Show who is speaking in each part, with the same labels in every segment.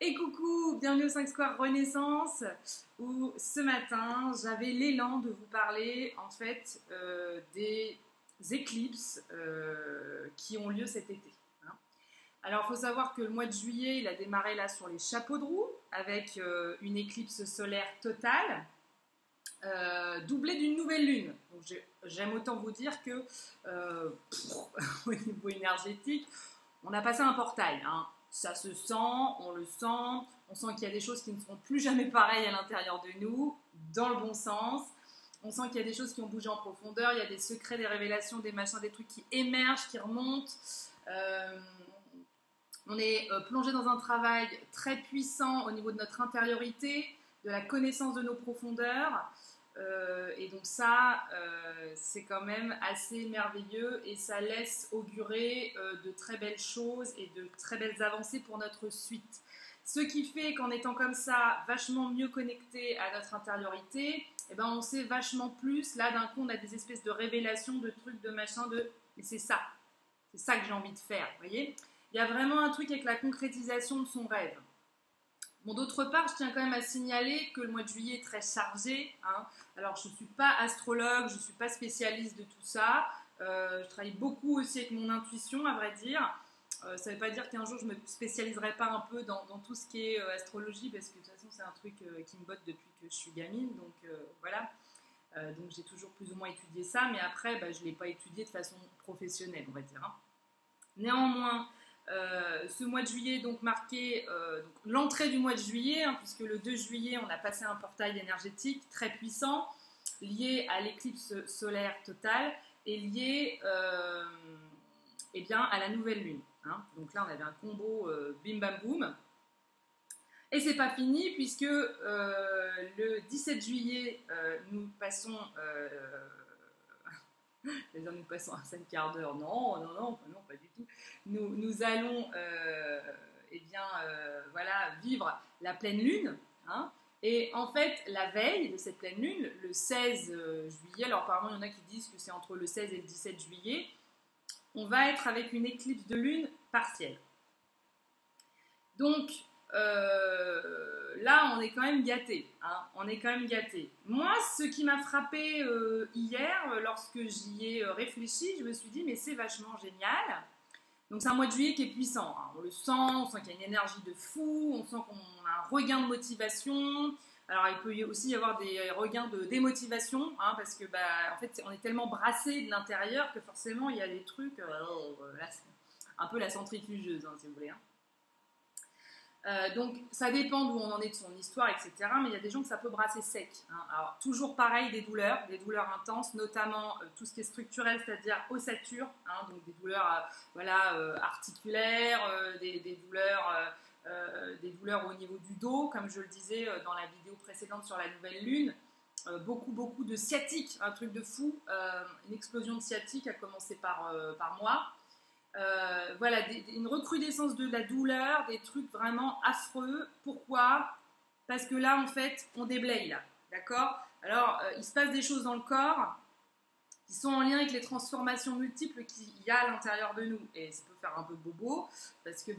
Speaker 1: Et coucou, bienvenue au 5 Square Renaissance, où ce matin j'avais l'élan de vous parler en fait des éclipses qui ont lieu cet été. Hein. Alors il faut savoir que le mois de juillet il a démarré là sur les chapeaux de roue avec une éclipse solaire totale doublée d'une nouvelle lune. Donc j'aime autant vous dire que au niveau énergétique, on a passé un portail. Hein. Ça se sent, on sent qu'il y a des choses qui ne seront plus jamais pareilles à l'intérieur de nous, dans le bon sens. On sent qu'il y a des choses qui ont bougé en profondeur, il y a des secrets, des révélations, des machins, des trucs qui émergent, qui remontent. On est plongé dans un travail très puissant au niveau de notre intériorité, de la connaissance de nos profondeurs. Et donc ça, c'est quand même assez merveilleux et ça laisse augurer de très belles choses et de très belles avancées pour notre suite. Ce qui fait qu'en étant comme ça, vachement mieux connecté à notre intériorité, eh ben on sait vachement plus. Là, d'un coup, on a des espèces de révélations, de trucs, de machins, mais c'est ça que j'ai envie de faire, vous voyez. Il y a vraiment un truc avec la concrétisation de son rêve. Bon, d'autre part, je tiens quand même à signaler que le mois de juillet est très chargé. Hein. Alors, je ne suis pas astrologue, je ne suis pas spécialiste de tout ça. Je travaille beaucoup aussi avec mon intuition, à vrai dire. Ça ne veut pas dire qu'un jour, je ne me spécialiserai pas un peu dans tout ce qui est astrologie, parce que de toute façon, c'est un truc qui me botte depuis que je suis gamine. Donc, voilà. Donc, j'ai toujours plus ou moins étudié ça. Mais après, je ne l'ai pas étudié de façon professionnelle, on va dire. Hein. Néanmoins... ce mois de juillet donc marqué l'entrée du mois de juillet hein, puisque le 2 juillet on a passé un portail énergétique très puissant lié à l'éclipse solaire totale et lié eh bien, à la nouvelle lune hein. Donc là on avait un combo bim bam boum et c'est pas fini puisque le 17 juillet nous passons c'est-à-dire nous passons un 5 quarts d'heure, non, pas du tout. Nous allons voilà, vivre la pleine lune. Hein, et en fait, la veille de cette pleine lune, le 16 juillet, alors apparemment il y en a qui disent que c'est entre le 16 et le 17 juillet, on va être avec une éclipse de lune partielle. Donc, là, on est quand même gâté. Hein, on est quand même gâté. Moi, ce qui m'a frappé hier, lorsque j'y ai réfléchi, je me suis dit, mais c'est vachement génial. Donc, c'est un mois de juillet qui est puissant. Hein, on le sent, on sent qu'il y a une énergie de fou, on sent qu'on a un regain de motivation. Alors, il peut aussi y avoir des regains de démotivation, hein, parce que, en fait, on est tellement brassé de l'intérieur que forcément, il y a des trucs, là, un peu la centrifugeuse, hein, si vous voulez. Hein. Donc ça dépend d'où on en est de son histoire, etc. Mais il y a des gens que ça peut brasser sec. Hein. Alors toujours pareil, des douleurs intenses, notamment tout ce qui est structurel, c'est-à-dire ossature, hein, donc des douleurs articulaires, des douleurs au niveau du dos, comme je le disais dans la vidéo précédente sur la nouvelle lune. Beaucoup de sciatique, un truc de fou, une explosion de sciatique à commencer par moi. Voilà, une recrudescence de la douleur, des trucs vraiment affreux. Pourquoi? Parce que là, en fait, on déblaye, là. D'accord? Alors, il se passe des choses dans le corps qui sont en lien avec les transformations multiples qu'il y a à l'intérieur de nous. Et ça peut faire un peu bobo, parce que,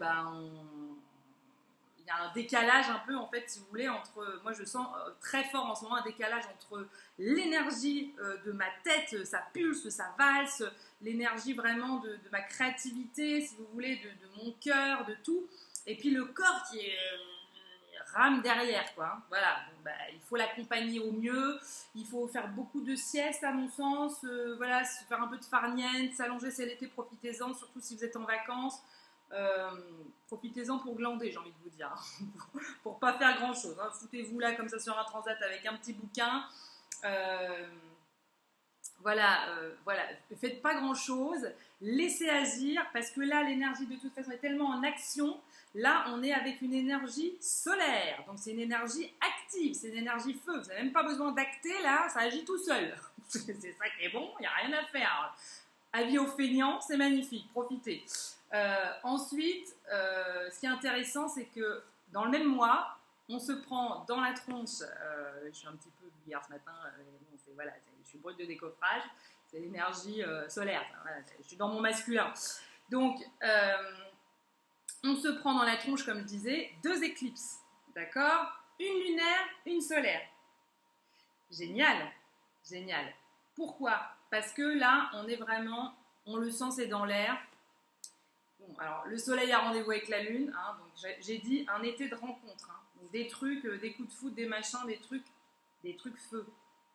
Speaker 1: il y a un décalage un peu, en fait, si vous voulez, entre... Moi, je sens très fort en ce moment un décalage entre l'énergie de ma tête, ça pulse, ça valse, l'énergie vraiment de ma créativité, si vous voulez, de mon cœur, de tout, et puis le corps qui est rame derrière, quoi. Hein. Voilà, donc, il faut l'accompagner au mieux, il faut faire beaucoup de siestes, à mon sens, voilà, faire un peu de farniente, s'allonger, c'est l'été, profitez-en, surtout si vous êtes en vacances. Profitez-en pour glander, j'ai envie de vous dire, pour pas faire grand chose. Hein. Foutez-vous là comme ça sur un transat avec un petit bouquin. Voilà, faites pas grand chose, laissez agir parce que là l'énergie de toute façon est tellement en action. Là on est avec une énergie solaire, donc c'est une énergie active, c'est une énergie feu. Vous n'avez même pas besoin d'acter là, ça agit tout seul. C'est ça qui est bon, il n'y a rien à faire. Avis aux feignants, c'est magnifique, profitez. Ensuite, ce qui est intéressant, c'est que dans le même mois, on se prend dans la tronche, je suis un petit peu vulgaire ce matin, voilà, je suis brute de décoffrage, c'est l'énergie solaire, voilà, je suis dans mon masculin. Donc, on se prend dans la tronche, comme je disais, 2 éclipses, d'accord? Une lunaire, une solaire. Génial, génial. Pourquoi? Parce que là, on est vraiment, on le sent, c'est dans l'air. Bon, alors, le soleil a rendez-vous avec la lune, hein, donc j'ai dit un été de rencontre, hein, donc des trucs, des coups de foot, des machins, des trucs feu,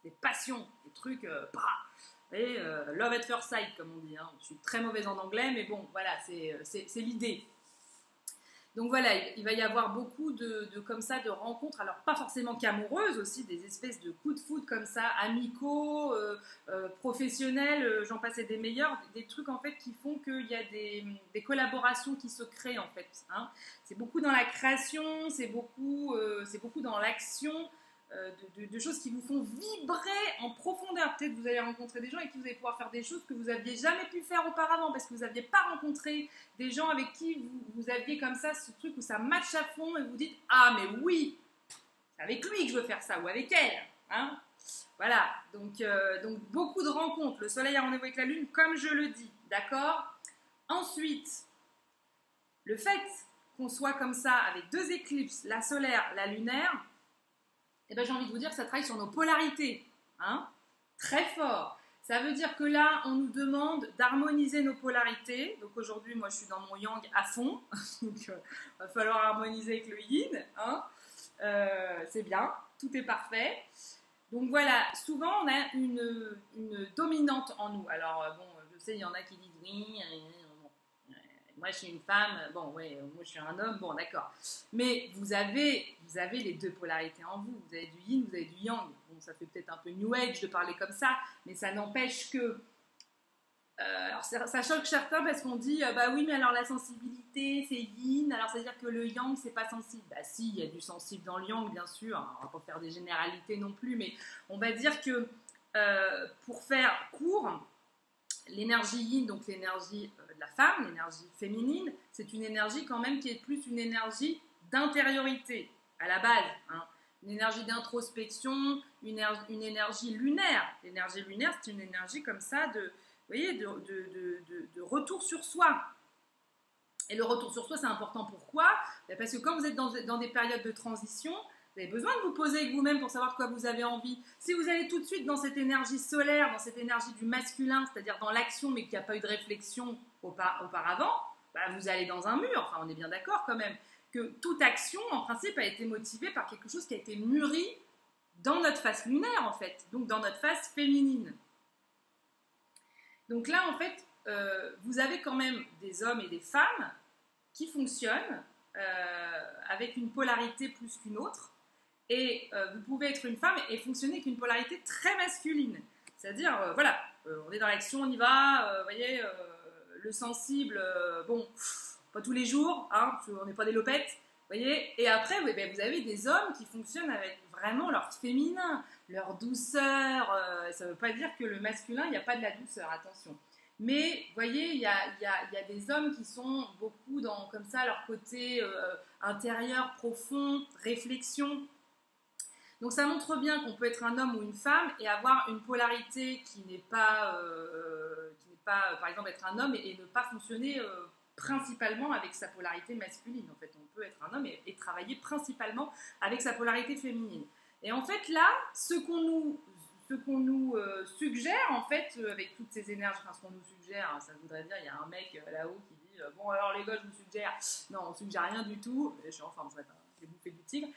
Speaker 1: des passions, des trucs, et love at first sight, comme on dit, hein. Je suis très mauvaise en anglais, mais bon, voilà, c'est l'idée. Donc voilà, il va y avoir beaucoup comme ça de rencontres, alors pas forcément qu'amoureuses aussi, des espèces de coups de foot comme ça, amicaux, professionnels, j'en passais des meilleurs, des trucs en fait qui font qu'il y a des collaborations qui se créent en fait, hein. C'est beaucoup dans la création, c'est beaucoup dans l'action, de choses qui vous font vibrer en profondeur. Peut-être que vous allez rencontrer des gens avec qui vous allez pouvoir faire des choses que vous n'aviez jamais pu faire auparavant parce que vous n'aviez pas rencontré des gens avec qui vous aviez comme ça ce truc où ça match à fond et vous dites « Ah mais oui, c'est avec lui que je veux faire ça ou avec elle, hein ?» Voilà, donc beaucoup de rencontres. Le soleil a rendez-vous avec la lune, comme je le dis, d'accord? Ensuite, le fait qu'on soit comme ça avec 2 éclipses, la solaire, la lunaire, eh ben, j'ai envie de vous dire que ça travaille sur nos polarités, hein, très fort. Ça veut dire que là, on nous demande d'harmoniser nos polarités. Donc aujourd'hui, moi, je suis dans mon yang à fond. Donc, il va falloir harmoniser avec le yin, hein. C'est bien, tout est parfait. Donc voilà, souvent, on a une dominante en nous. Alors, bon, je sais, il y en a qui disent oui, moi je suis une femme, bon ouais, moi je suis un homme, bon d'accord. Mais vous avez les 2 polarités en vous. Vous avez du yin, vous avez du yang. Bon, ça fait peut-être un peu new age de parler comme ça, mais ça n'empêche que... alors ça choque certains parce qu'on dit, bah oui, mais alors la sensibilité c'est yin, alors ça veut dire que le yang c'est pas sensible. Bah si, il y a du sensible dans le yang, bien sûr. Alors, on va pas faire des généralités non plus, mais on va dire que pour faire court, l'énergie yin, donc l'énergie de la femme, l'énergie féminine, c'est une énergie quand même qui est plus une énergie d'intériorité, à la base, hein. Une énergie d'introspection, une énergie lunaire. L'énergie lunaire, c'est une énergie comme ça de retour sur soi. Et le retour sur soi, c'est important. Pourquoi? Parce que quand vous êtes dans des périodes de transition, vous avez besoin de vous poser avec vous-même pour savoir de quoi vous avez envie. Si vous allez tout de suite dans cette énergie solaire, dans cette énergie du masculin, c'est-à-dire dans l'action, mais qu'il n'y a pas eu de réflexion auparavant, bah vous allez dans un mur. Enfin, on est bien d'accord quand même que toute action, en principe, a été motivée par quelque chose qui a été mûri dans notre face lunaire, en fait, donc dans notre face féminine. Donc là, en fait, vous avez quand même des hommes et des femmes qui fonctionnent avec une polarité plus qu'une autre. Et vous pouvez être une femme et fonctionner avec une polarité très masculine. C'est-à-dire, voilà, on est dans l'action, on y va, vous voyez, le sensible, bon, pas tous les jours, hein, on n'est pas des lopettes, vous voyez. Et après, vous avez des hommes qui fonctionnent avec vraiment leur féminin, leur douceur. Ça ne veut pas dire que le masculin, il n'y a pas de la douceur, attention. Mais, vous voyez, il y a des hommes qui sont beaucoup dans, comme ça, leur côté intérieur, profond, réflexion. Donc ça montre bien qu'on peut être un homme ou une femme et avoir une polarité qui n'est pas, par exemple, être un homme et ne pas fonctionner principalement avec sa polarité masculine. En fait, on peut être un homme et travailler principalement avec sa polarité féminine. Et en fait, là, ce qu'on nous suggère, en fait, avec toutes ces énergies, enfin, ce qu'on nous suggère, hein, ça voudrait dire, il y a un mec là-haut qui dit bon, alors les gars, je vous suggère. Non, on ne suggère rien du tout. Je suis en forme ce matin, j'ai bouffé du tigre.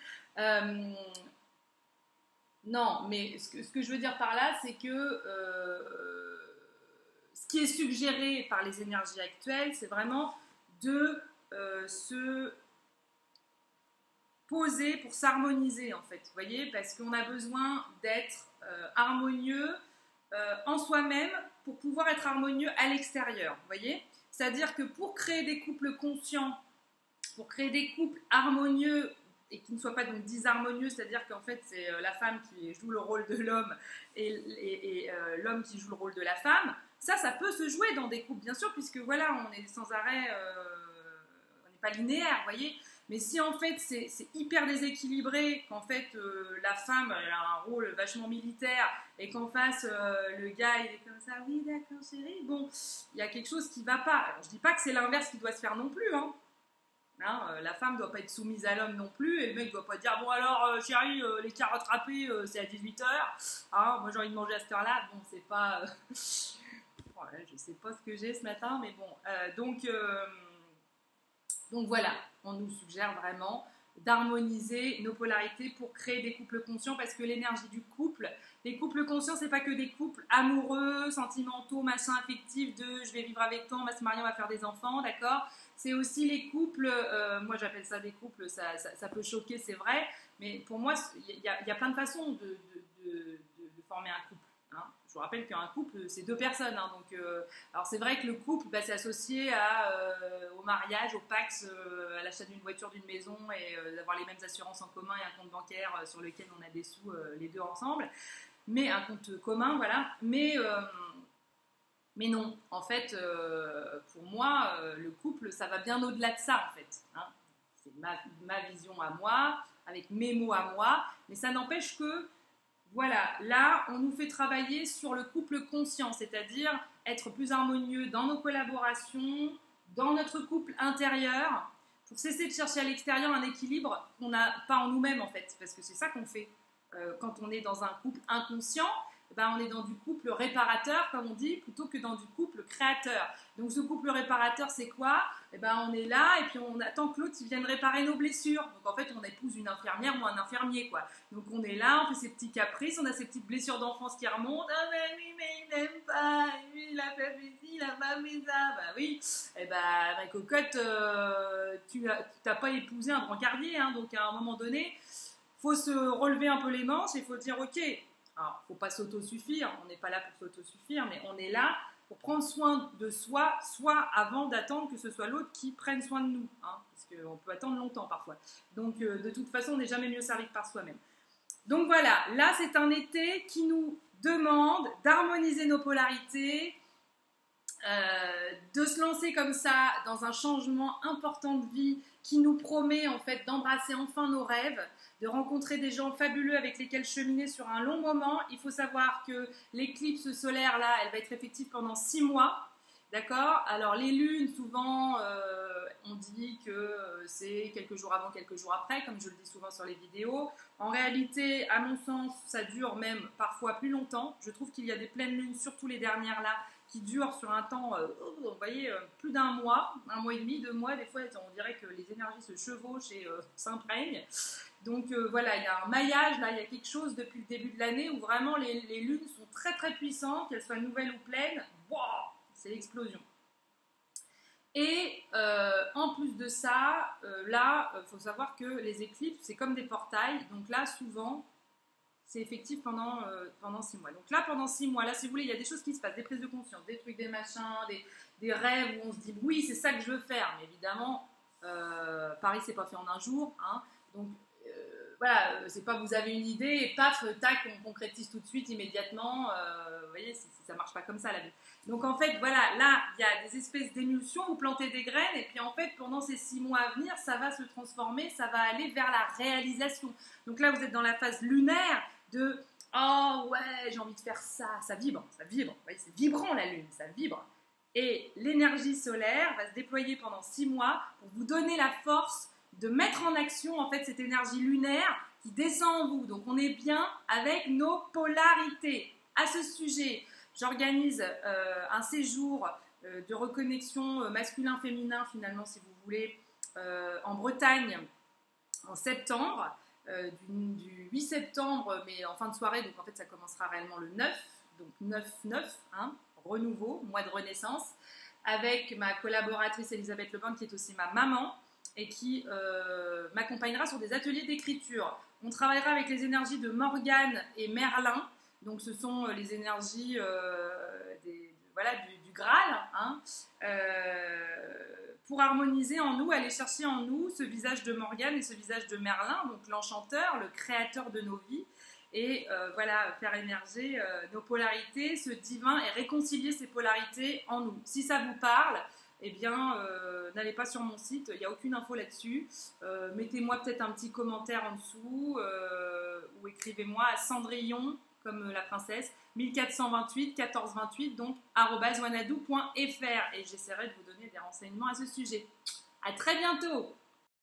Speaker 1: Non, mais ce que je veux dire par là, c'est que ce qui est suggéré par les énergies actuelles, c'est vraiment de se poser pour s'harmoniser, en fait. Vous voyez, parce qu'on a besoin d'être harmonieux en soi-même pour pouvoir être harmonieux à l'extérieur. Vous voyez, c'est-à-dire que pour créer des couples conscients, pour créer des couples harmonieux et qui ne soient pas donc disharmonieux, c'est-à-dire qu'en fait c'est la femme qui joue le rôle de l'homme et l'homme qui joue le rôle de la femme, ça peut se jouer dans des couples bien sûr, puisque voilà, on est sans arrêt, on n'est pas linéaire, vous voyez, mais si en fait c'est hyper déséquilibré, qu'en fait la femme elle a un rôle vachement militaire et qu'en face le gars il est comme ça, oui d'accord chérie, bon, il y a quelque chose qui ne va pas. Alors je ne dis pas que c'est l'inverse qui doit se faire non plus, hein. Hein, la femme ne doit pas être soumise à l'homme non plus, et le mec ne doit pas dire bon alors chérie, les carottes râpées c'est à 18h, hein, moi j'ai envie de manger à cette heure-là. Bon, c'est pas. Ouais, je sais pas ce que j'ai ce matin, mais bon. Donc voilà, on nous suggère vraiment d'harmoniser nos polarités pour créer des couples conscients, parce que l'énergie du couple, les couples conscients, c'est pas que des couples amoureux, sentimentaux, machin, affectifs, de je vais vivre avec toi, on va se marier, on va faire des enfants, d'accord. C'est aussi les couples, moi j'appelle ça des couples, ça peut choquer, c'est vrai, mais pour moi, il y a plein de façons de former un couple. Hein. Je vous rappelle qu'un couple, c'est deux personnes. Hein, donc, alors c'est vrai que le couple, bah, c'est associé au mariage, au Pacs, à l'achat d'une voiture, d'une maison, et d'avoir les mêmes assurances en commun et un compte bancaire sur lequel on a des sous les deux ensemble. Mais un compte commun, voilà. Mais non, en fait, pour moi, le couple, ça va bien au-delà de ça, en fait. Hein. C'est ma vision à moi, avec mes mots à moi, mais ça n'empêche que, voilà, là, on nous fait travailler sur le couple conscient, c'est-à-dire être plus harmonieux dans nos collaborations, dans notre couple intérieur, pour cesser de chercher à l'extérieur un équilibre qu'on n'a pas en nous-mêmes, en fait, parce que c'est ça qu'on fait. Quand on est dans un couple inconscient, ben on est dans du couple réparateur, comme on dit, plutôt que dans du couple créateur. Donc ce couple réparateur, c'est quoi? Ben, on est là et puis on attend que l'autre vienne réparer nos blessures. Donc en fait, on épouse une infirmière ou un infirmier, quoi. Donc on est là, on fait ses petits caprices, on a ses petites blessures d'enfance qui remontent. Ah mais oui, mais il n'aime pas, lui, il a pas fait ci, il a pas fait ça. Ben oui, et ben ma cocotte, tu n'as pas épousé un brancardier, hein, donc à un moment donné, faut se relever un peu les manches et il faut dire ok. Alors, il ne faut pas s'autosuffire, on n'est pas là pour s'autosuffire, mais on est là pour prendre soin de soi, soit avant d'attendre que ce soit l'autre qui prenne soin de nous, hein, parce qu'on peut attendre longtemps parfois. Donc, de toute façon, on n'est jamais mieux servi que par soi-même. Donc voilà, là, c'est un été qui nous demande d'harmoniser nos polarités, de se lancer comme ça dans un changement important de vie qui nous promet en fait d'embrasser enfin nos rêves, de rencontrer des gens fabuleux avec lesquels cheminer sur un long moment. Il faut savoir que l'éclipse solaire là, elle va être effective pendant 6 mois. D'accord. Alors les lunes, souvent, on dit que c'est quelques jours avant, quelques jours après, comme je le dis souvent sur les vidéos. En réalité, à mon sens, ça dure même parfois plus longtemps. Je trouve qu'il y a des pleines lunes, surtout les dernières là, qui durent sur un temps, vous voyez, plus d'un mois et demi, 2 mois. Des fois, on dirait que les énergies se chevauchent et s'imprègnent. Donc voilà, il y a un maillage, là, il y a quelque chose depuis le début de l'année où vraiment les lunes sont très très puissantes, qu'elles soient nouvelles ou pleines. Wow, c'est l'explosion. Et en plus de ça, là, il faut savoir que les éclipses, c'est comme des portails. Donc là, souvent, c'est effectif pendant 6 mois. Donc là, pendant 6 mois, là, si vous voulez, il y a des choses qui se passent, des prises de conscience, des trucs, des machins, des rêves où on se dit, oui, c'est ça que je veux faire. Mais évidemment, Paris, c'est pas fait en un jour. Hein. Donc, voilà, c'est pas vous avez une idée et paf, tac, on concrétise tout de suite, immédiatement. Vous voyez, ça marche pas comme ça la vie. Donc en fait, voilà, là, il y a des espèces d'émulsions, vous plantez des graines et puis en fait, pendant ces 6 mois à venir, ça va se transformer, ça va aller vers la réalisation. Donc là, vous êtes dans la phase lunaire de oh ouais, j'ai envie de faire ça, ça vibre. Vous voyez, c'est vibrant la lune, ça vibre. Et l'énergie solaire va se déployer pendant 6 mois pour vous donner la force de mettre en action en fait cette énergie lunaire qui descend en vous. Donc on est bien avec nos polarités. À ce sujet, j'organise un séjour de reconnexion masculin-féminin finalement si vous voulez en Bretagne en septembre, du 8 septembre mais en fin de soirée, donc en fait ça commencera réellement le 9, donc 9-9, hein, renouveau, mois de renaissance, avec ma collaboratrice Elisabeth Lebon qui est aussi ma maman et qui m'accompagnera sur des ateliers d'écriture. On travaillera avec les énergies de Morgane et Merlin, donc ce sont les énergies du Graal, hein, pour harmoniser en nous, aller chercher en nous ce visage de Morgane et ce visage de Merlin, donc l'enchanteur, le créateur de nos vies, et voilà, faire émerger nos polarités, ce divin, et réconcilier ces polarités en nous. Si ça vous parle, eh bien, n'allez pas sur mon site, il n'y a aucune info là-dessus. Mettez-moi peut-être un petit commentaire en dessous ou écrivez-moi à Cendrillon, comme la princesse, 1428 1428, donc @wanadoo.fr et j'essaierai de vous donner des renseignements à ce sujet. À très bientôt!